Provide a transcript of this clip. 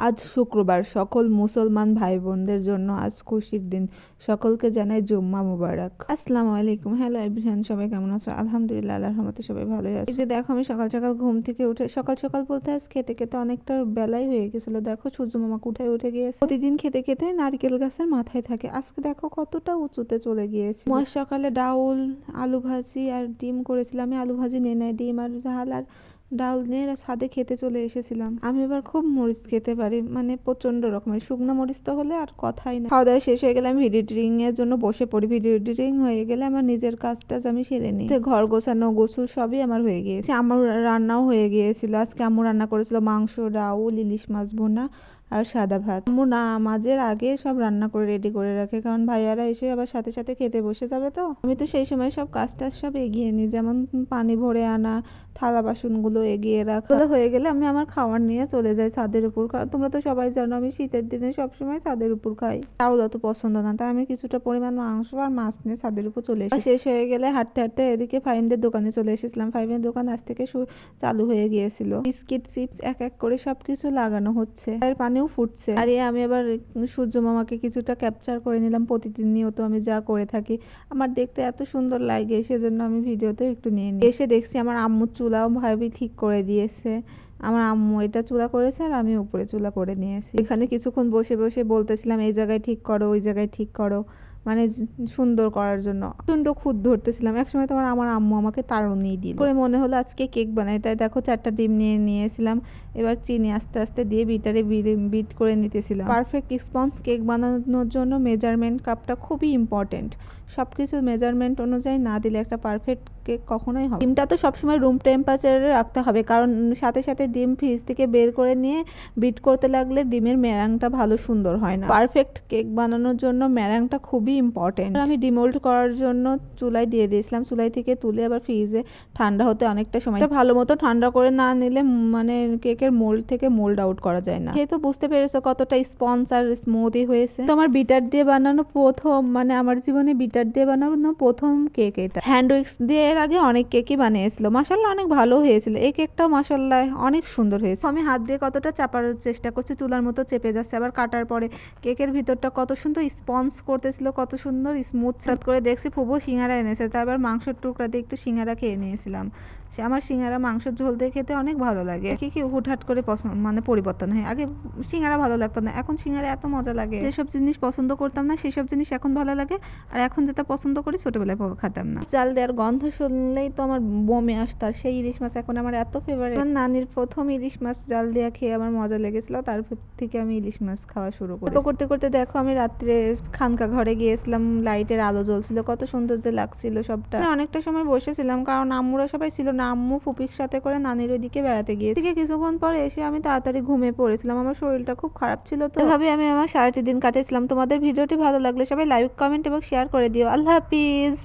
আজ শুক্রবার সকল মুসলমান ভাই বোনদের জন্য আজ খুশির দিন। সকলকে জানাই জুম্মা মুবারক। আসসালামু আলাইকুম। হ্যালো এভরিওয়ান, সবাই কেমন আছো? আলহামদুলিল্লাহ, আল্লাহর রহমতে সবাই ভালোই আছে। এই যে দেখো, আমি সকাল সকাল ঘুম থেকে উঠে, সকাল সকাল বলতে আজ খেতে খেতে অনেকটা বেলাই হয়ে গেছিল। দেখো সূর্য মামা উঠে উঠে গিয়েছে। প্রতিদিন খেতে খেতে নারকেল গাছের মাথায় থাকে, আজকে দেখো কতটা উঁচুতে চলে গিয়েছে। আজ সকালে ডাউল, আলু ভাজি আর ডিম করেছিলাম। আমি আলু ভাজি নিয়ে নেয়, ডিম আর ঝাল আর ডাউল নিয়ে ছাদে খেতে চলে এসেছিলাম। আমি এবার খুব মরিচ খেতে পারি, মানে প্রচন্ড রকমের। শুকনো মরিচ তো হলে আর কথাই না। খাওয়া দাওয়া শেষ হয়ে গেলে আমি ভিডিও এডিটিং এর জন্য বসে পড়ি। ভিডিও এডিটিং হয়ে গেলে আমার নিজের কাজটা আমি সেরে নিই। ঘর গোছানো গোসল সবই আমার হয়ে গিয়েছে। আমার রান্নাও হয়ে গিয়েছিল। আজকে আম্মু রান্না করেছিল মাংস, ডাউল, ইলিশ মাছ ভুনা আর সাদা ভাত। আম্মু নামাজের আগে সব রান্না করে রেডি করে রাখে, কারণ ভাইয়ারা এসে আবার সাথে সাথে খেতে বসে যাবে। তো আমি তো সেই সময় সব কাজ টাজ সব এগিয়ে নিই, যেমন পানি ভরে আনা, থালা বাসনগুলো এগিয়ে রাখা। হয়ে গেলে আমি আমার খাবার নিয়ে চলে যাই ছাদের উপর। তোমরা তো সবাই জানো আমি শীতের দিনে সবসময় ছাদের উপর খাই। তাও অত পছন্দ না, তাই আমি কিছুটা পরিমাণ মাংস আর মাছ নিয়ে ছাদের উপর চলে এসেছি। শেষ হয়ে গেলে হাঁটতে হাঁটতে এদিকে ফাইমদের দোকানে চলে এসেছিলাম। ফাইমের দোকান আজ থেকে চালু হয়ে গিয়েছিল। বিস্কিট, চিপস এক এক করে সবকিছু লাগানো হচ্ছে, আর পানিও ফুটছে। আর আমি আবার সূর্য মামাকে কিছুটা ক্যাপচার করে নিলাম। প্রতিদিন নিয়ত আমি যা করে থাকি, আমার দেখতে এত সুন্দর লাগে, সেজন্য আমি ভিডিওতে একটু নিয়ে নিই। এসে দেখছি আমার আম্মুর চুলাও ভাবি ঠিক করে দিয়েছে। আমার আম্মু এটা চুলা করেছে আর আমি উপরে চুলা করে নিয়েছি। এখানে কিছুক্ষণ বসে বসে বলতেছিলাম এই জায়গায় ঠিক করো, ওই জায়গায় ঠিক করো, মানে সুন্দর করার জন্য সুন্দর খুদ ধরতেছিলাম। একসময় তোমার আমার আম্মু আমাকে তাড়ুনি দিল করে মনে হলো আজকে কেক বানাই, তাই দেখো 4টা ডিম নিয়েছিলাম। এবার চিনি আস্তে আস্তে দিয়ে বিটারে বিট করে নিতেছিলাম। পারফেক্ট স্পঞ্জ কেক বানানোর জন্য মেজারমেন্ট কাপটা খুবই ইম্পর্টেন্ট। সবকিছু মেজারমেন্ট অনুযায়ী না দিলে একটা পারফেক্ট কেক কখনোই হবে। ডিমটা তো সবসময় রুম টেম্পারেচারে রাখতে হবে, কারণ সাথে সাথে ডিম ফ্রিজ থেকে বের করে নিয়ে বিট করতে লাগলে ডিমের ম্যারাংটা ভালো সুন্দর হয় না। পারফেক্ট কেক বানানোর জন্য ম্যারাংটা খুবই ইম্পর্টেন্ট। আমি ডিমোল্ড করার জন্য চুলায় দিয়ে দিয়েছিলাম। চুলাই থেকে তুলে আবার ফ্রিজে ঠান্ডা হতে অনেকটা সময়, ভালো মতো ঠান্ডা করে না নিলে মানে কেকের মোল্ড থেকে মোল্ড আউট করা যায় না। তো বুঝতে পেরেছো কতটা স্পঞ্জ আর স্মুথি হয়েছে। তো আমার বিটার দিয়ে বানানো প্রথম, মানে আমার জীবনে বিটার দিয়ে বানানো প্রথম কেক এটা। হ্যান্ড উইক্স দিয়ে এর আগে অনেক কেকই বানিয়েছিল, মাশাআল্লাহ অনেক ভালো হয়েছিল। এই কেকটাও মাশাআল্লাহ অনেক সুন্দর হয়েছে। আমি হাত দিয়ে কতটা চাপার চেষ্টা করছি, চুলার মতো চেপে যাচ্ছে। আবার কাটার পরে কেকের ভিতরটা কত সুন্দর স্পঞ্জ করতেছিল, কত সুন্দর স্মুথ সাত করে দেখছি। ফুবু সিঙ্গারা এনেছে, তাই আবার মাংসের টুকরা দিয়ে একটু সিঙ্গারা খেয়ে নিয়েছিলাম। সে আমার সিঙ্গারা মাংসের ঝোল দিয়ে খেতে অনেক ভালো লাগে। কি হুটহাট করে পছন্দ, মানে পরিবর্তন হয়। আগে সিঙ্গারা ভালো লাগতো না, এখন সিঙ্গারা এত মজা লাগে। যেসব জিনিস পছন্দ করতাম না সেসব জিনিস এখন ভালো লাগে, আর এখন যেটা পছন্দ করি ছোটবেলায় খেতাম না। চাল দেওয়ার গন্ধ শুনলেই তো আমার বমি আসতো। আর সেই ইলিশ মাছ এখন আমার এত ফেভারিট। আমার নানির প্রথম ইলিশ মাছ জাল দেওয়া খেয়ে আমার মজা লেগেছিল, তারপর থেকে আমি ইলিশ মাছ খাওয়া শুরু করি। করতে করতে দেখো আমি রাত্রে খানকা ঘরে গিয়েছিলাম, লাইটের আলো জ্বলছিল, কত সুন্দর যে লাগছিল সবটা। অনেকটা সময় বসেছিলাম, কারণ আম্মুরা সবাই ছিল না। আম্মু ফুপির সাথে করে নানির ওইদিকে বেড়াতে গিয়েছে। কিছুক্ষণ পরে এসে আমি তাড়াতাড়ি ঘুমিয়ে পড়েছিলাম। আমার শরীরটা খুব খারাপ ছিল, তো এভাবে আমি আমার সারাটি দিন কাটিয়েছিলাম। তোমাদের ভিডিওটি ভালো লাগলে সবাই লাইক, কমেন্ট এবং শেয়ার করে দিও। আল্লাহ হাফিজ।